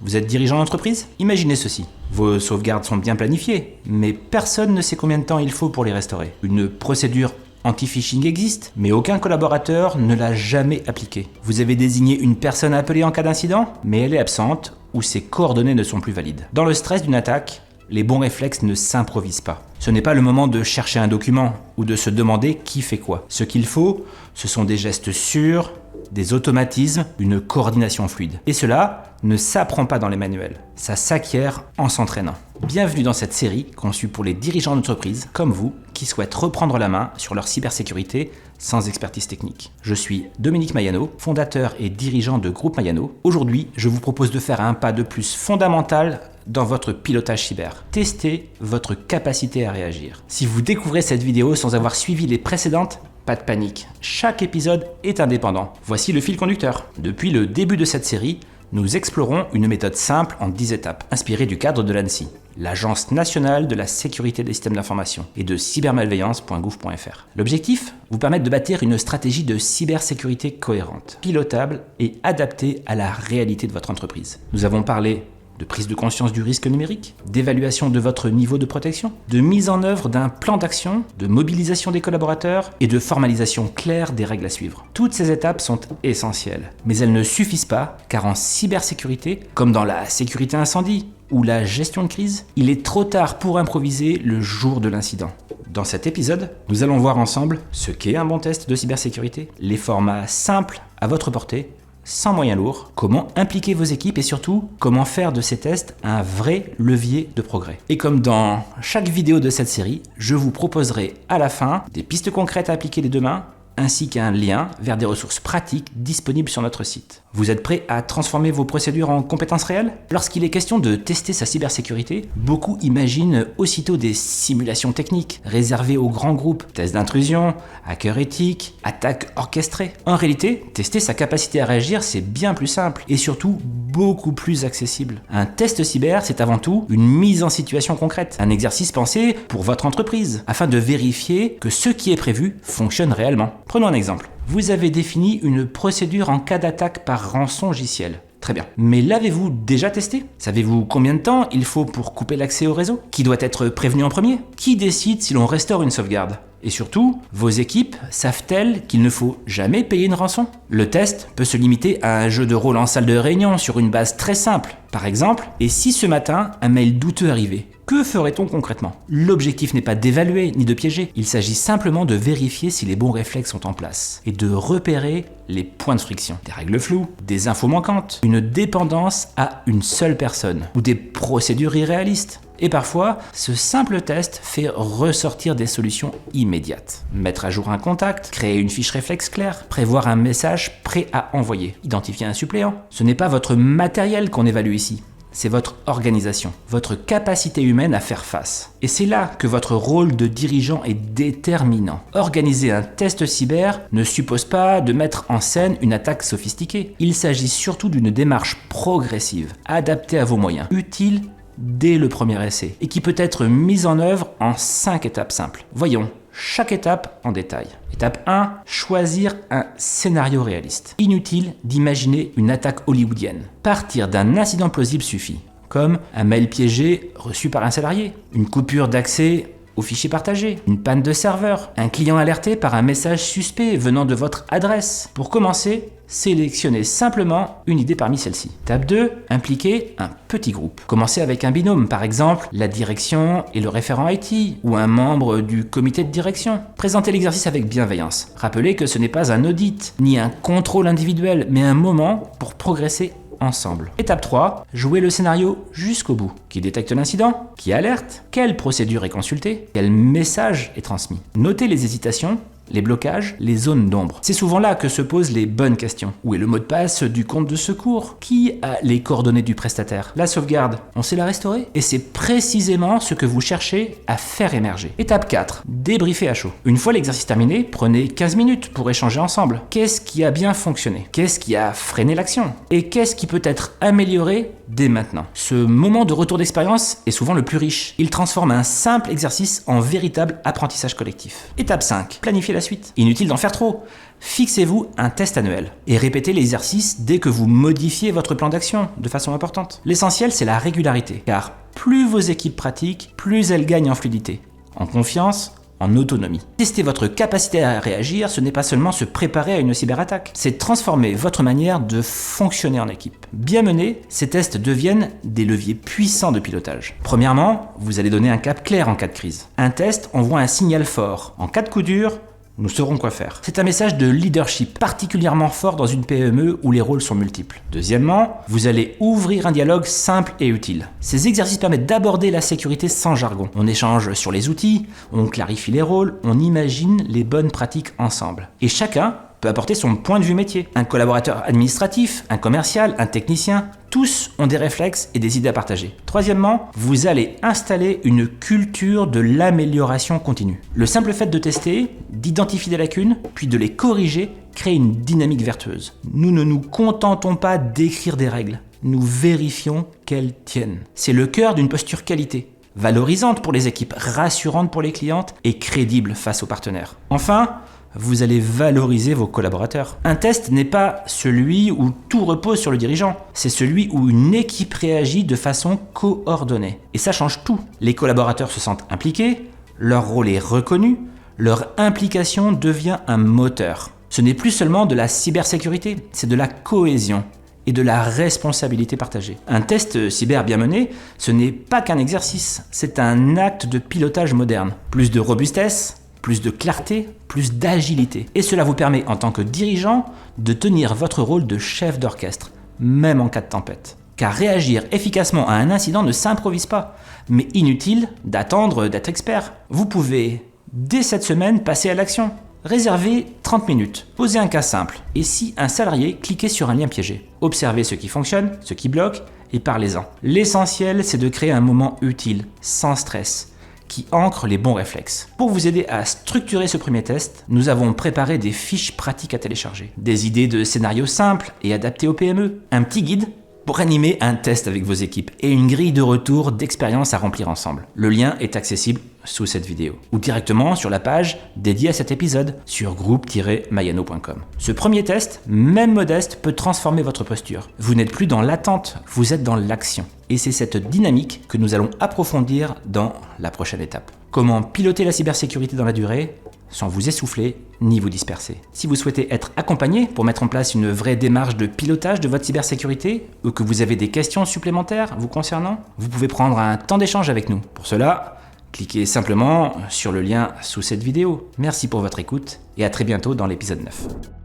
Vous êtes dirigeant d'entreprise? Imaginez ceci. Vos sauvegardes sont bien planifiées, mais personne ne sait combien de temps il faut pour les restaurer. Une procédure anti-phishing existe, mais aucun collaborateur ne l'a jamais appliquée. Vous avez désigné une personne à appeler en cas d'incident, mais elle est absente ou ses coordonnées ne sont plus valides. Dans le stress d'une attaque, les bons réflexes ne s'improvisent pas. Ce n'est pas le moment de chercher un document ou de se demander qui fait quoi. Ce qu'il faut, ce sont des gestes sûrs, des automatismes, une coordination fluide. Et cela ne s'apprend pas dans les manuels, ça s'acquiert en s'entraînant. Bienvenue dans cette série conçue pour les dirigeants d'entreprise comme vous qui souhaitent reprendre la main sur leur cybersécurité sans expertise technique. Je suis Dominique Mayano, fondateur et dirigeant de Groupe Mayano. Aujourd'hui, je vous propose de faire un pas de plus fondamental dans votre pilotage cyber. Testez votre capacité à réagir. Si vous découvrez cette vidéo sans avoir suivi les précédentes, pas de panique, chaque épisode est indépendant. Voici le fil conducteur. Depuis le début de cette série, nous explorons une méthode simple en 10 étapes, inspirée du cadre de l'ANSSI, l'Agence nationale de la sécurité des systèmes d'information, et de cybermalveillance.gouv.fr. L'objectif, vous permettre de bâtir une stratégie de cybersécurité cohérente, pilotable et adaptée à la réalité de votre entreprise. Nous avons parlé de prise de conscience du risque numérique, d'évaluation de votre niveau de protection, de mise en œuvre d'un plan d'action, de mobilisation des collaborateurs et de formalisation claire des règles à suivre. Toutes ces étapes sont essentielles, mais elles ne suffisent pas car en cybersécurité, comme dans la sécurité incendie ou la gestion de crise, il est trop tard pour improviser le jour de l'incident. Dans cet épisode, nous allons voir ensemble ce qu'est un bon test de cybersécurité, les formats simples à votre portée, sans moyens lourds, comment impliquer vos équipes et surtout, comment faire de ces tests un vrai levier de progrès. Et comme dans chaque vidéo de cette série, je vous proposerai à la fin des pistes concrètes à appliquer dès demain, ainsi qu'un lien vers des ressources pratiques disponibles sur notre site. Vous êtes prêts à transformer vos procédures en compétences réelles? Lorsqu'il est question de tester sa cybersécurité, beaucoup imaginent aussitôt des simulations techniques réservées aux grands groupes, tests d'intrusion, hackers éthiques, attaques orchestrées. En réalité, tester sa capacité à réagir, c'est bien plus simple et surtout beaucoup plus accessible. Un test cyber, c'est avant tout une mise en situation concrète, un exercice pensé pour votre entreprise, afin de vérifier que ce qui est prévu fonctionne réellement. Prenons un exemple. Vous avez défini une procédure en cas d'attaque par rançongiciel. Très bien. Mais l'avez-vous déjà testé? Savez-vous combien de temps il faut pour couper l'accès au réseau? Qui doit être prévenu en premier? Qui décide si l'on restaure une sauvegarde? Et surtout, vos équipes savent-elles qu'il ne faut jamais payer une rançon? Le test peut se limiter à un jeu de rôle en salle de réunion sur une base très simple. Par exemple, et si ce matin un mail douteux arrivait? Que ferait-on concrètement? L'objectif n'est pas d'évaluer ni de piéger, il s'agit simplement de vérifier si les bons réflexes sont en place et de repérer les points de friction. Des règles floues, des infos manquantes, une dépendance à une seule personne ou des procédures irréalistes. Et parfois, ce simple test fait ressortir des solutions immédiates. Mettre à jour un contact, créer une fiche réflexe claire, prévoir un message prêt à envoyer, identifier un suppléant. Ce n'est pas votre matériel qu'on évalue ici. C'est votre organisation, votre capacité humaine à faire face. Et c'est là que votre rôle de dirigeant est déterminant. Organiser un test cyber ne suppose pas de mettre en scène une attaque sophistiquée. Il s'agit surtout d'une démarche progressive, adaptée à vos moyens, utile dès le premier essai, et qui peut être mise en œuvre en 5 étapes simples. Voyons chaque étape en détail. Étape 1, choisir un scénario réaliste. Inutile d'imaginer une attaque hollywoodienne. Partir d'un incident plausible suffit, comme un mail piégé reçu par un salarié, une coupure d'accès aux fichiers partagés, une panne de serveur, un client alerté par un message suspect venant de votre adresse. Pour commencer, sélectionnez simplement une idée parmi celles-ci. Étape 2, impliquez un petit groupe. Commencez avec un binôme, par exemple la direction et le référent IT, ou un membre du comité de direction. Présentez l'exercice avec bienveillance. Rappelez que ce n'est pas un audit, ni un contrôle individuel, mais un moment pour progresser ensemble. Étape 3, jouez le scénario jusqu'au bout. Qui détecte l'incident? Qui alerte? Quelle procédure est consultée? Quel message est transmis? Notez les hésitations, les blocages, les zones d'ombre. C'est souvent là que se posent les bonnes questions. Où est le mot de passe du compte de secours? Qui a les coordonnées du prestataire? La sauvegarde, on sait la restaurer? Et c'est précisément ce que vous cherchez à faire émerger. Étape 4, débriefer à chaud. Une fois l'exercice terminé, prenez 15 minutes pour échanger ensemble. Qu'est-ce qui a bien fonctionné? Qu'est-ce qui a freiné l'action? Et qu'est-ce qui peut être amélioré dès maintenant. Ce moment de retour d'expérience est souvent le plus riche. Il transforme un simple exercice en véritable apprentissage collectif. Étape 5. Planifiez la suite. Inutile d'en faire trop. Fixez-vous un test annuel et répétez l'exercice dès que vous modifiez votre plan d'action de façon importante. L'essentiel, c'est la régularité, car plus vos équipes pratiquent, plus elles gagnent en fluidité, en confiance, en autonomie. Tester votre capacité à réagir, ce n'est pas seulement se préparer à une cyberattaque, c'est transformer votre manière de fonctionner en équipe. Bien menés, ces tests deviennent des leviers puissants de pilotage. Premièrement, vous allez donner un cap clair en cas de crise. Un test envoie un signal fort. En cas de coup dur, nous saurons quoi faire. C'est un message de leadership particulièrement fort dans une PME où les rôles sont multiples. Deuxièmement, vous allez ouvrir un dialogue simple et utile. Ces exercices permettent d'aborder la sécurité sans jargon. On échange sur les outils, on clarifie les rôles, on imagine les bonnes pratiques ensemble. Et chacun peut apporter son point de vue métier. Un collaborateur administratif, un commercial, un technicien, tous ont des réflexes et des idées à partager. Troisièmement, vous allez installer une culture de l'amélioration continue. Le simple fait de tester, d'identifier des lacunes, puis de les corriger, crée une dynamique vertueuse. Nous ne nous contentons pas d'écrire des règles, nous vérifions qu'elles tiennent. C'est le cœur d'une posture qualité, valorisante pour les équipes, rassurante pour les clientes et crédible face aux partenaires. Enfin, vous allez valoriser vos collaborateurs. Un test n'est pas celui où tout repose sur le dirigeant, c'est celui où une équipe réagit de façon coordonnée. Et ça change tout. Les collaborateurs se sentent impliqués, leur rôle est reconnu, leur implication devient un moteur. Ce n'est plus seulement de la cybersécurité, c'est de la cohésion et de la responsabilité partagée. Un test cyber bien mené, ce n'est pas qu'un exercice, c'est un acte de pilotage moderne. Plus de robustesse, plus de clarté, plus d'agilité. Et cela vous permet, en tant que dirigeant, de tenir votre rôle de chef d'orchestre, même en cas de tempête. Car réagir efficacement à un incident ne s'improvise pas, mais inutile d'attendre d'être expert. Vous pouvez, dès cette semaine, passer à l'action. Réservez 30 minutes, posez un cas simple, et si un salarié cliquait sur un lien piégé. Observez ce qui fonctionne, ce qui bloque, et parlez-en. L'essentiel, c'est de créer un moment utile, sans stress, qui ancre les bons réflexes. Pour vous aider à structurer ce premier test, nous avons préparé des fiches pratiques à télécharger, des idées de scénarios simples et adaptés aux PME, un petit guide pour animer un test avec vos équipes et une grille de retour d'expérience à remplir ensemble. Le lien est accessible sous cette vidéo ou directement sur la page dédiée à cet épisode sur groupe-mayano.com. Ce premier test, même modeste, peut transformer votre posture. Vous n'êtes plus dans l'attente, vous êtes dans l'action. Et c'est cette dynamique que nous allons approfondir dans la prochaine étape. Comment piloter la cybersécurité dans la durée sans vous essouffler ni vous disperser. Si vous souhaitez être accompagné pour mettre en place une vraie démarche de pilotage de votre cybersécurité ou que vous avez des questions supplémentaires vous concernant, vous pouvez prendre un temps d'échange avec nous. Pour cela, cliquez simplement sur le lien sous cette vidéo. Merci pour votre écoute et à très bientôt dans l'épisode 9.